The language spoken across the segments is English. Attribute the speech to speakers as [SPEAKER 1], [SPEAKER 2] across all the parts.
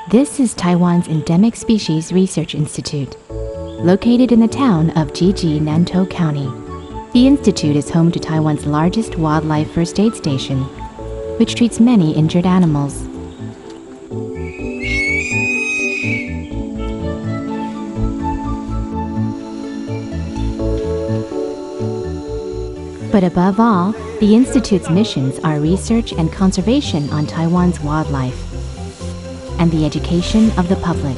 [SPEAKER 1] This is Taiwan's Endemic Species Research Institute, located in the town of Jiji, Nantou County. The institute is home to Taiwan's largest wildlife first aid station, which treats many injured animals. But above all, the institute's missions are research and conservation on Taiwan's wildlife and the education of the public.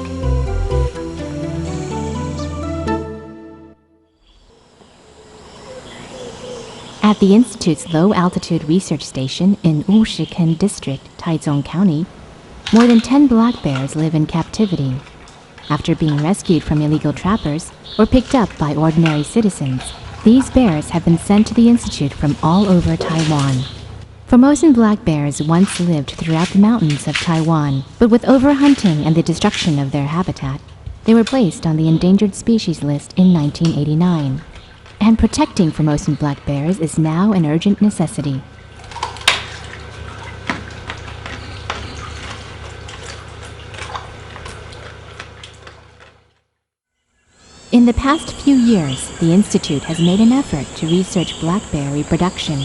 [SPEAKER 1] At the Institute's low-altitude research station in Wushiken District, Taichung County, more than 10 black bears live in captivity. After being rescued from illegal trappers or picked up by ordinary citizens, these bears have been sent to the Institute from all over Taiwan. Formosan black bears once lived throughout the mountains of Taiwan, but with overhunting and the destruction of their habitat, they were placed on the endangered species list in 1989. And protecting Formosan black bears is now an urgent necessity. In the past few years, the Institute has made an effort to research black bear reproduction.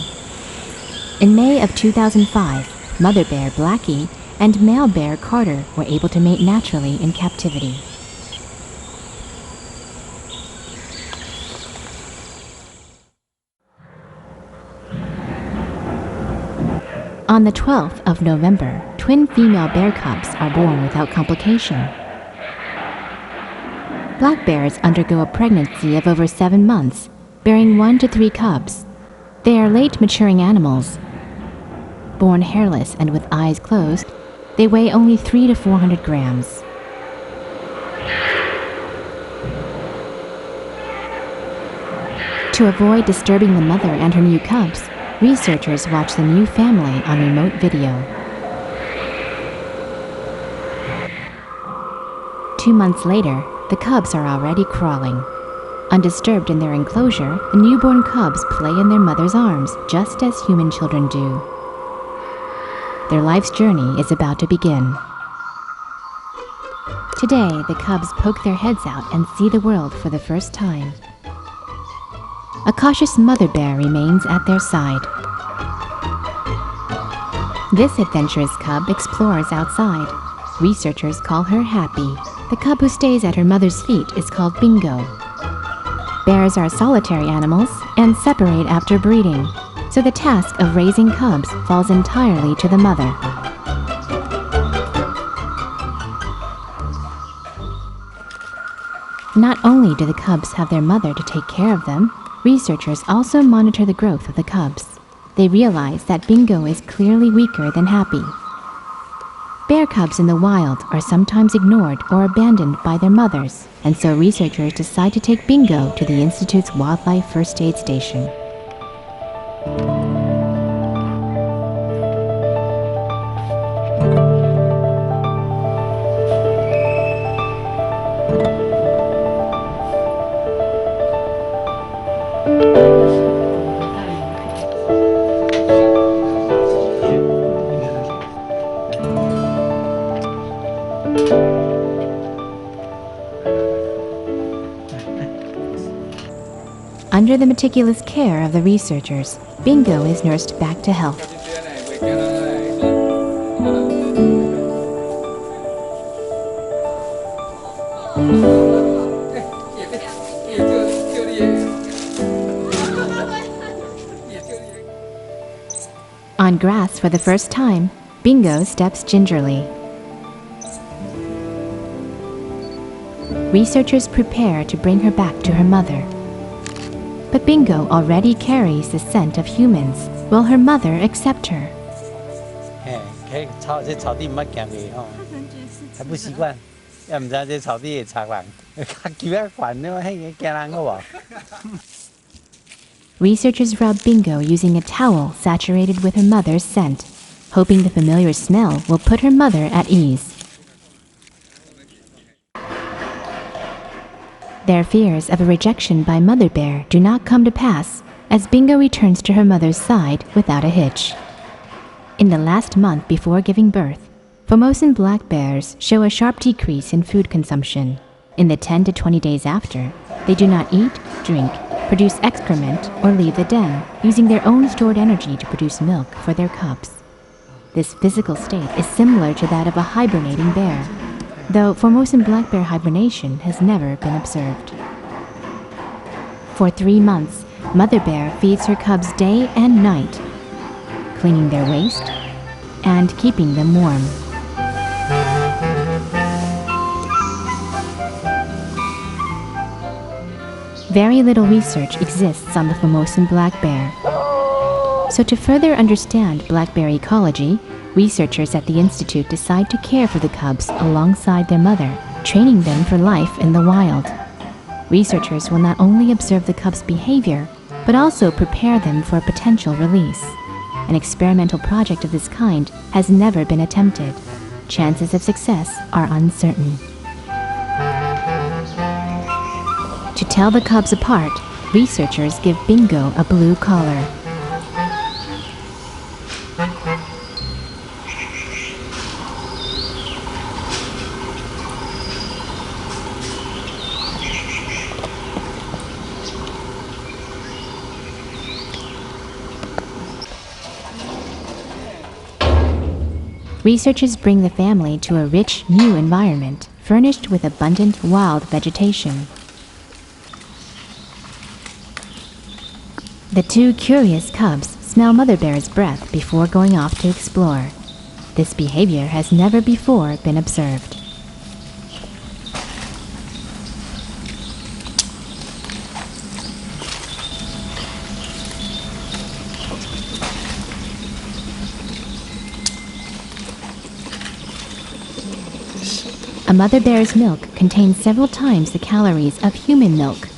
[SPEAKER 1] In May of 2005, mother bear Blackie and male bear Carter were able to mate naturally in captivity. On the 12th of November, twin female bear cubs are born without complication. Black bears undergo a pregnancy of over 7 months, bearing 1 to 3 cubs. They are late maturing animals. Born hairless and with eyes closed, they weigh only 300 to 400 grams. To avoid disturbing the mother and her new cubs, researchers watch the new family on remote video. 2 months later, the cubs are already crawling. Undisturbed in their enclosure, the newborn cubs play in their mother's arms, just as human children do. Their life's journey is about to begin. Today, the cubs poke their heads out and see the world for the first time. A cautious mother bear remains at their side. This adventurous cub explores outside. Researchers call her Happy. The cub who stays at her mother's feet is called Bingo. Bears are solitary animals and separate after breeding, so the task of raising cubs falls entirely to the mother. Not only do the cubs have their mother to take care of them, researchers also monitor the growth of the cubs. They realize that Bingo is clearly weaker than Happy. Bear cubs in the wild are sometimes ignored or abandoned by their mothers, and so researchers decide to take Bingo to the Institute's Wildlife First Aid Station. Under the meticulous care of the researchers, Bingo is nursed back to health. On grass for the first time, Bingo steps gingerly. Researchers prepare to bring her back to her mother. But Bingo already carries the scent of humans. Will her mother accept her? Researchers rub Bingo using a towel saturated with her mother's scent, hoping the familiar smell will put her mother at ease. Their fears of a rejection by mother bear do not come to pass, as Bingo returns to her mother's side without a hitch. In the last month before giving birth, Formosan black bears show a sharp decrease in food consumption. In the 10 to 20 days after, they do not eat, drink, produce excrement, or leave the den, using their own stored energy to produce milk for their cubs. This physical state is similar to that of a hibernating bear, though Formosan black bear hibernation has never been observed. For 3 months, mother bear feeds her cubs day and night, cleaning their waste and keeping them warm. Very little research exists on the Formosan black bear. So to further understand black bear ecology, researchers at the Institute decide to care for the cubs alongside their mother, training them for life in the wild. Researchers will not only observe the cubs' behavior, but also prepare them for a potential release. An experimental project of this kind has never been attempted. Chances of success are uncertain. To tell the cubs apart, researchers give Bingo a blue collar. Researchers bring the family to a rich, new environment, furnished with abundant wild vegetation. The 2 curious cubs smell mother bear's breath before going off to explore. This behavior has never before been observed. A mother bear's milk contains several times the calories of human milk.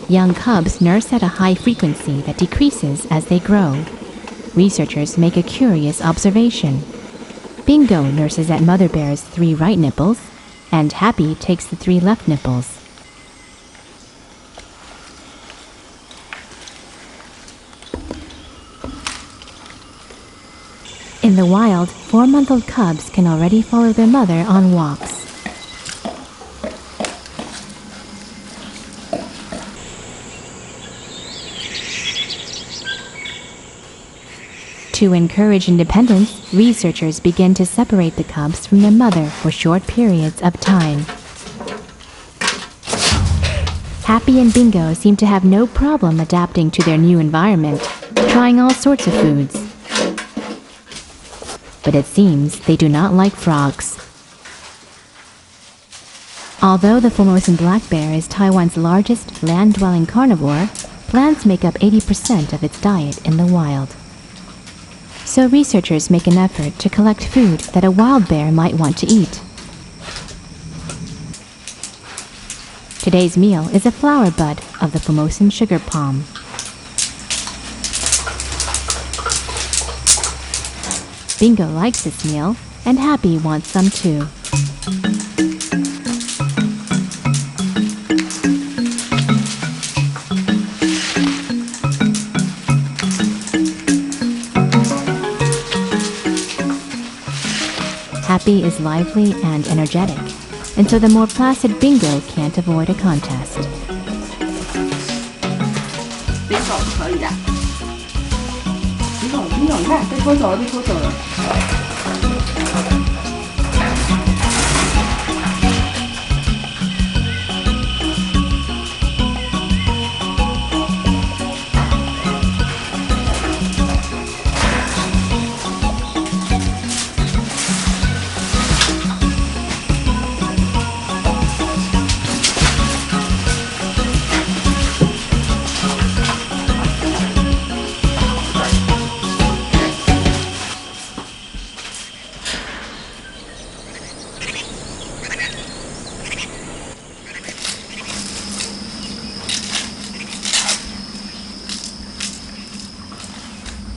[SPEAKER 1] Young cubs nurse at a high frequency that decreases as they grow. Researchers make a curious observation. Bingo nurses at mother bear's 3 right nipples, and Happy takes the 3 left nipples. In the wild, 4-month-old cubs can already follow their mother on walks. To encourage independence, researchers begin to separate the cubs from their mother for short periods of time. Happy and Bingo seem to have no problem adapting to their new environment, trying all sorts of foods. But it seems they do not like frogs. Although the Formosan black bear is Taiwan's largest land-dwelling carnivore, plants make up 80% of its diet in the wild. So researchers make an effort to collect food that a wild bear might want to eat. Today's meal is a flower bud of the Formosan sugar palm. Bingo likes this meal, and Happy wants some too. Happy is lively and energetic, and so the more placid Bingo can't avoid a contest.
[SPEAKER 2] Bingo 可以的。Bingo，你看，被拖走了，被拖走了。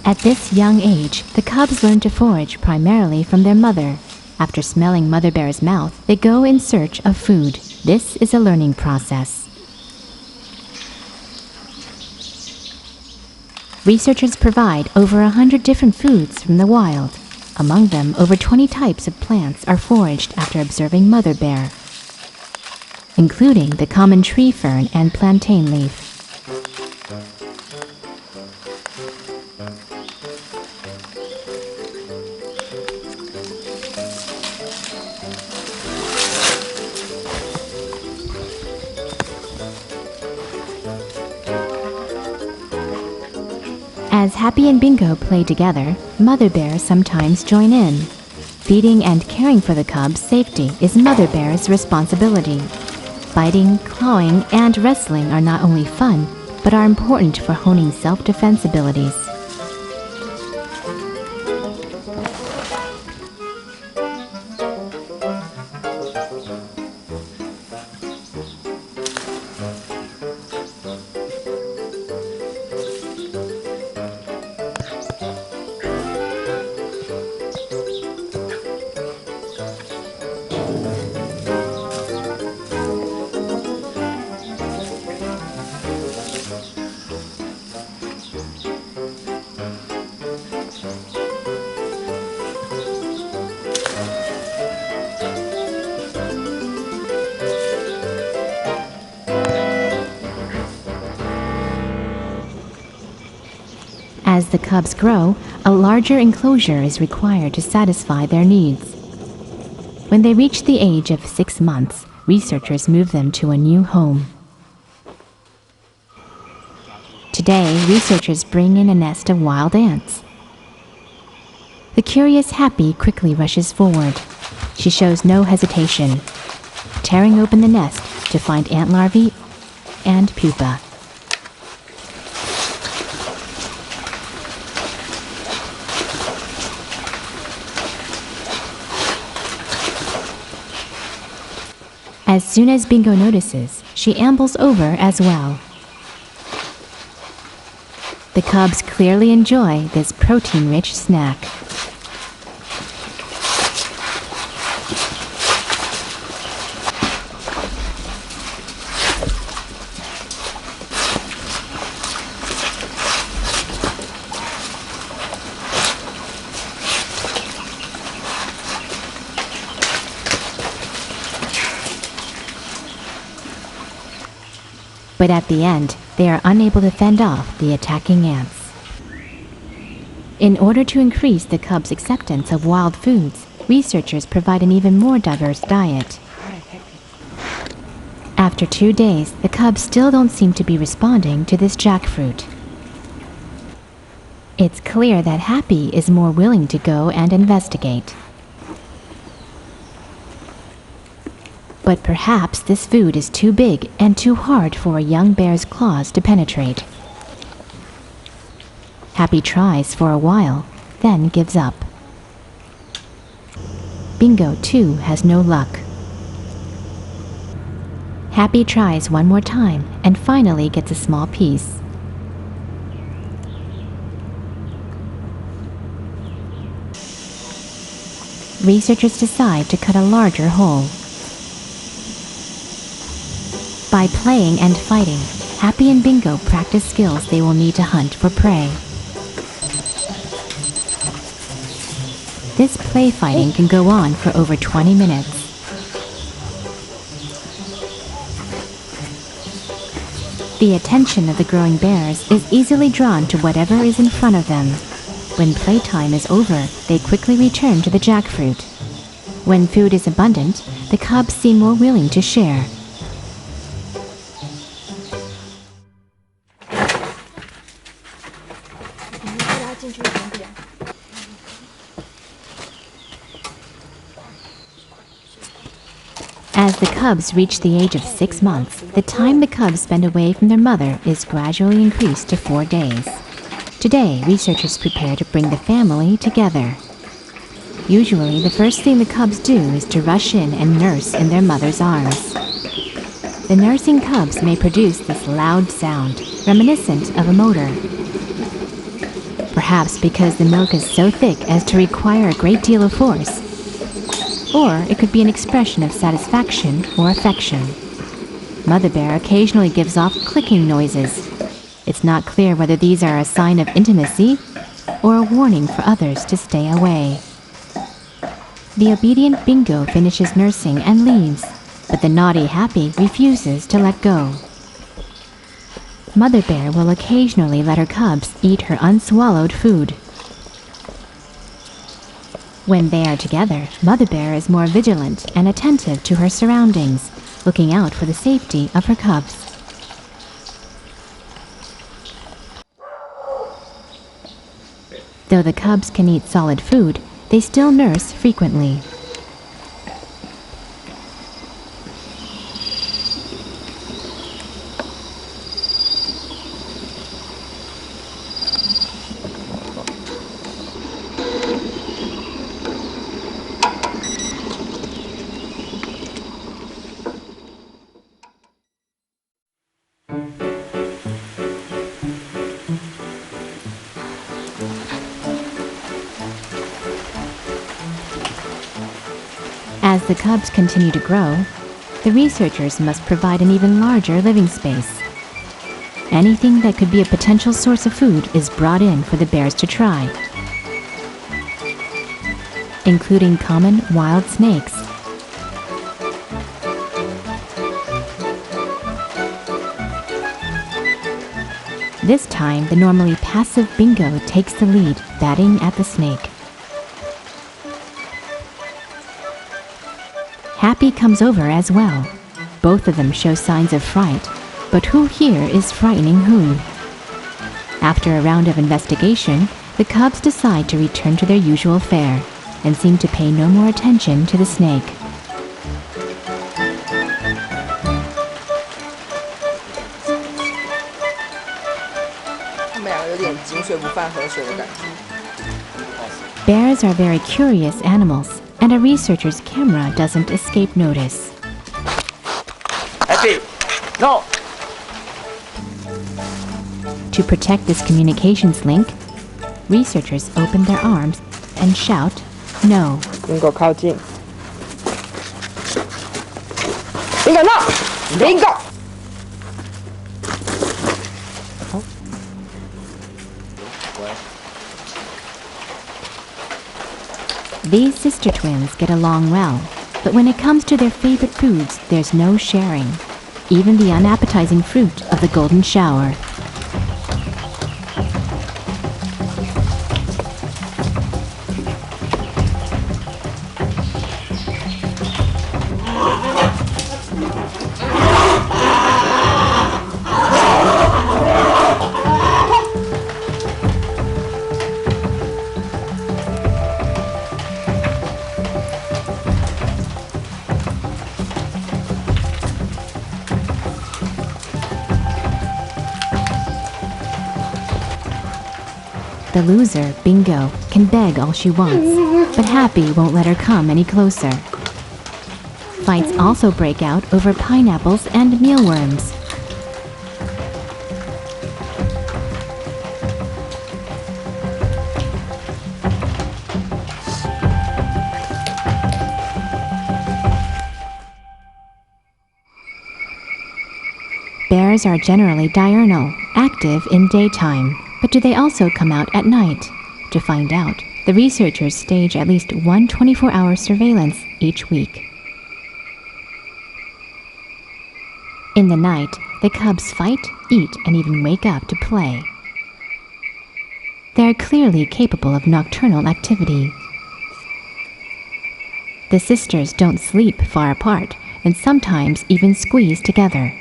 [SPEAKER 2] At this young age, the cubs learn to forage primarily from their mother. After smelling mother bear's mouth, they go in search of food. This is a learning process. Researchers provide over 100 different foods from the wild.
[SPEAKER 1] Among them, over 20 types of plants are foraged after observing mother bear, including the common tree fern and plantain leaf. As Happy and Bingo play together, mother bears sometimes join in. Feeding and caring for the cubs' safety is mother bear's responsibility. Biting, clawing, and wrestling are not only fun, but are important for honing self-defense abilities. As the cubs grow, a larger enclosure is required to satisfy their needs. When they reach the age of 6 months, researchers move them to a new home. Today, researchers bring in a nest of wild ants. The curious Happy quickly rushes forward. She shows no hesitation, tearing open the nest to find ant larvae and pupa. As soon as Bingo notices, she ambles over as well. The cubs clearly enjoy this protein-rich snack. But at the end, they are unable to fend off the attacking ants. In order to increase the cubs' acceptance of wild foods, researchers provide an even more diverse diet. After 2 days, the cubs still don't seem to be responding to this jackfruit. It's clear that Happy is more willing to go and investigate. But perhaps this food is too big and too hard for a young bear's claws to penetrate. Happy tries for a while, then gives up. Bingo, too, has no luck. Happy tries one more time and finally gets a small piece. Researchers decide to cut a larger hole. By playing and fighting, Happy and Bingo practice skills they will need to hunt for prey. This play fighting can go on for over 20 minutes. The attention of the growing bears is easily drawn to whatever is in front of them. When playtime is over, they quickly return to the jackfruit. When food is abundant, the cubs seem more willing to share. As the cubs reach the age of 6 months, the time the cubs spend away from their mother is gradually increased to 4 days. Today, researchers prepare to bring the family together. Usually, the first thing the cubs do is to rush in and nurse in their mother's arms. The nursing cubs may produce this loud sound, reminiscent of a motor. Perhaps because the milk is so thick as to require a great deal of force. Or it could be an expression of satisfaction or affection. Mother bear occasionally gives off clicking noises. It's not clear whether these are a sign of intimacy or a warning for others to stay away. The obedient Bingo finishes nursing and leaves, but the naughty Happy refuses to let go. Mother Bear will occasionally let her cubs eat her unswallowed food. When they are together, Mother Bear is more vigilant and attentive to her surroundings, looking out for the safety of her cubs. Though the cubs can eat solid food, they still nurse frequently. As the cubs continue to grow, the researchers must provide an even larger living space. Anything that could be a potential source of food is brought in for the bears to try, including common wild snakes. This time, the normally passive Bingo takes the lead, batting at the snake. Happy comes over as well. Both of them show signs of fright, but who here is frightening who? After a round of investigation, the cubs decide to return to their usual fare and seem to pay no more attention to the snake. Bears are very curious animals, and a researcher's camera doesn't escape notice.
[SPEAKER 3] Happy, no!
[SPEAKER 1] To protect this communications link, researchers open their arms and shout, "No."
[SPEAKER 3] Bingo 靠近。Bingo no! Bingo!
[SPEAKER 1] These sister twins get along well, but when it comes to their favorite foods, there's no sharing, even the unappetizing fruit of the golden shower. The loser, Bingo, can beg all she wants, but Happy won't let her come any closer. Fights also break out over pineapples and mealworms. Bears are generally diurnal, active in daytime. But do they also come out at night? To find out, the researchers stage at least one 24-hour surveillance each week. In the night, the cubs fight, eat, and even wake up to play. They are clearly capable of nocturnal activity. The sisters don't sleep far apart, and sometimes even squeeze together.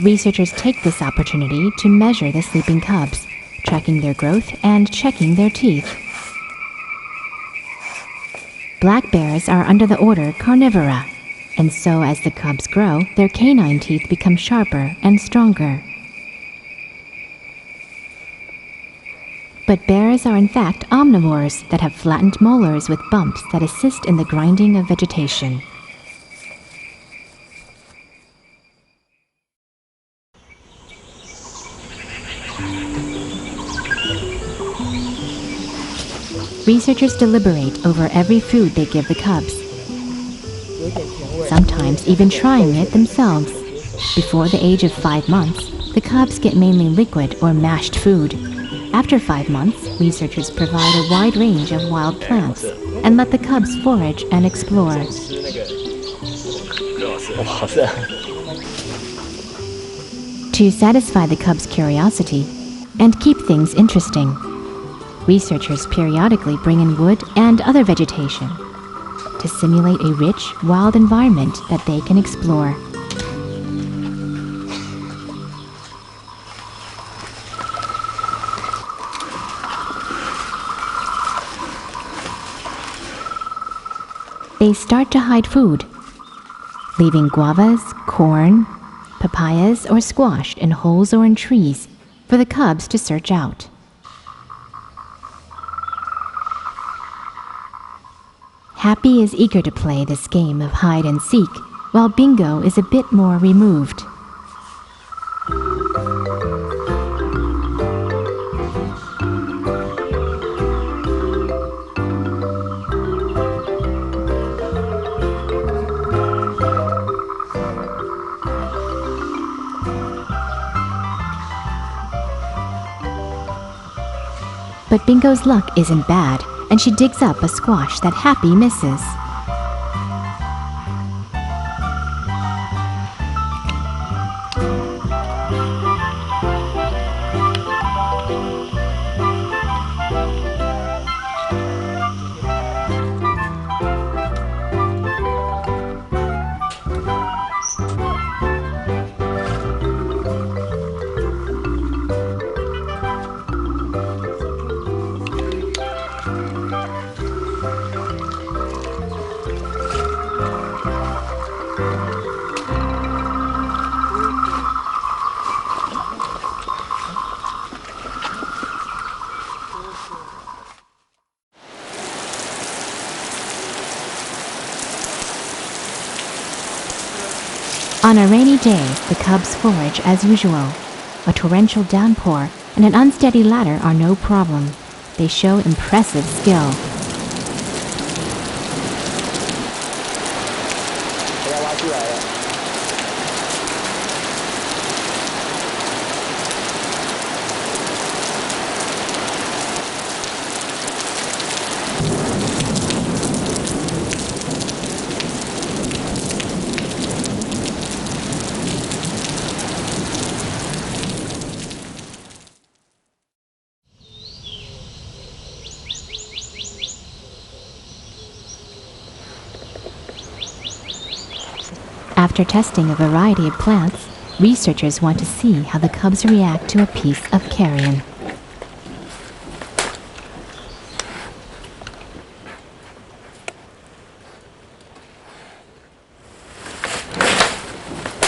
[SPEAKER 1] Researchers take this opportunity to measure the sleeping cubs, tracking their growth and checking their teeth. Black bears are under the order Carnivora, and so as the cubs grow, their canine teeth become sharper and stronger.
[SPEAKER 2] But bears are in fact omnivores that have flattened molars with bumps that assist in the grinding of vegetation. Researchers deliberate over every food they give the cubs, sometimes even trying it themselves. Before the age of 5 months, the cubs get mainly liquid or mashed food. After 5 months, researchers provide a wide range of wild plants and let the cubs forage and explore. To satisfy the cubs' curiosity and keep things interesting, researchers periodically bring in wood and other vegetation to simulate a rich, wild environment that they can explore. They start to hide food, leaving guavas, corn, papayas, or squash in holes or in trees for the cubs to search out. Happy is eager to play this game of hide and seek, while Bingo is a bit more removed. But Bingo's luck isn't bad, and she digs up a squash that Happy misses. On a rainy day, the cubs forage as usual. A torrential downpour and an unsteady ladder are no problem. They show impressive skill. After testing a variety of plants, researchers want to see how the cubs react to a piece of carrion.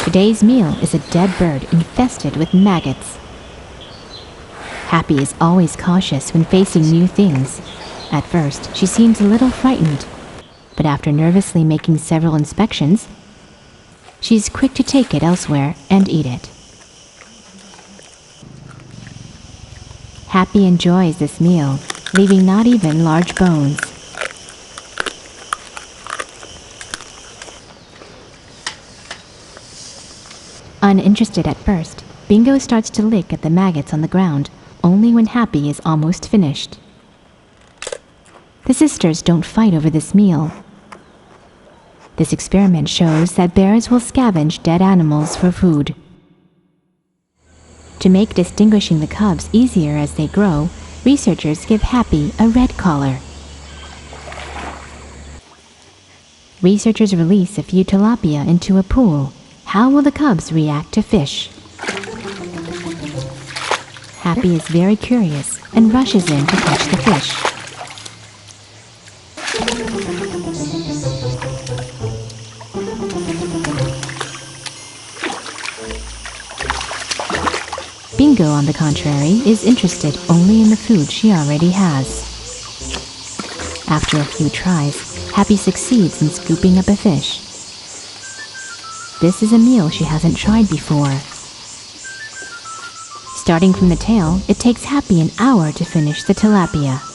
[SPEAKER 2] Today's meal is a dead bird infested with maggots. Happy is always cautious when facing new things. At first, she seems a little frightened, but after nervously making several inspections, she's quick to take it elsewhere and eat it. Happy enjoys this meal, leaving not even large bones. Uninterested at first, Bingo starts to lick at the maggots on the ground, only when Happy is almost finished. The sisters don't fight over this meal. This experiment shows that bears will scavenge dead animals for food. To make distinguishing the cubs easier as they grow, researchers give Happy a red collar. Researchers release a few tilapia into a pool. How will the cubs react to fish? Happy is very curious and rushes in to catch the fish. Bingo, on the contrary, is interested only in the food she already has. After a few tries, Happy succeeds in scooping up a fish. This is a meal she hasn't tried before. Starting from the tail, it takes Happy an hour to finish the tilapia.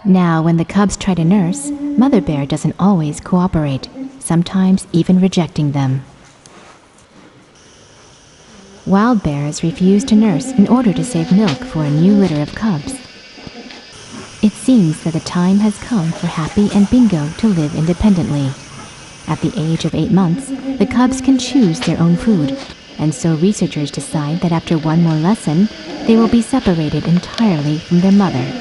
[SPEAKER 2] Now, when the cubs try to nurse, Mother Bear doesn't always cooperate, sometimes even rejecting them. Wild bears refuse to nurse in order to save milk for a new litter of cubs. It seems that the time has come for Happy and Bingo to live independently. At the age of 8 months, the cubs can choose their own food, and so researchers decide that after one more lesson, they will be separated entirely from their mother.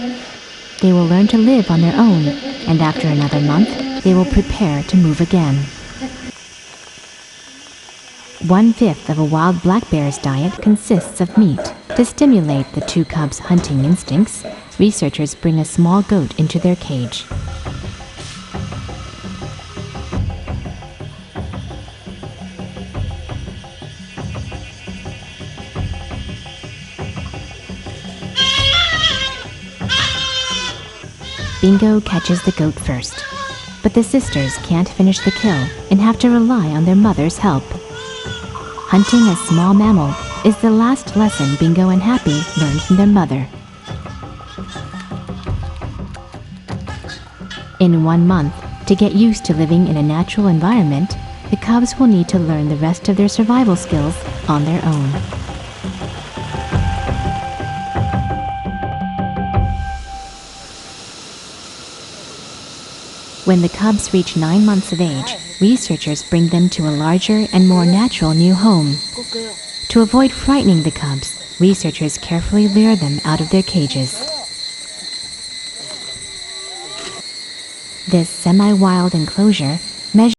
[SPEAKER 2] They will learn to live on their own, and after another month, they will prepare to move again. 1/5 of a wild black bear's diet consists of meat. To stimulate the 2 cubs' hunting instincts, researchers bring a small goat into their cage. Bingo catches the goat first, but the sisters can't finish the kill and have to rely on their mother's help. Hunting a small mammal is the last lesson Bingo and Happy learn from their mother. In 1 month, to get used to living in a natural environment, the cubs will need to learn the rest of their survival skills on their own. When the cubs reach 9 months of age, researchers bring them to a larger and more natural new home. To avoid frightening the cubs, researchers carefully lure them out of their cages. This semi-wild enclosure measures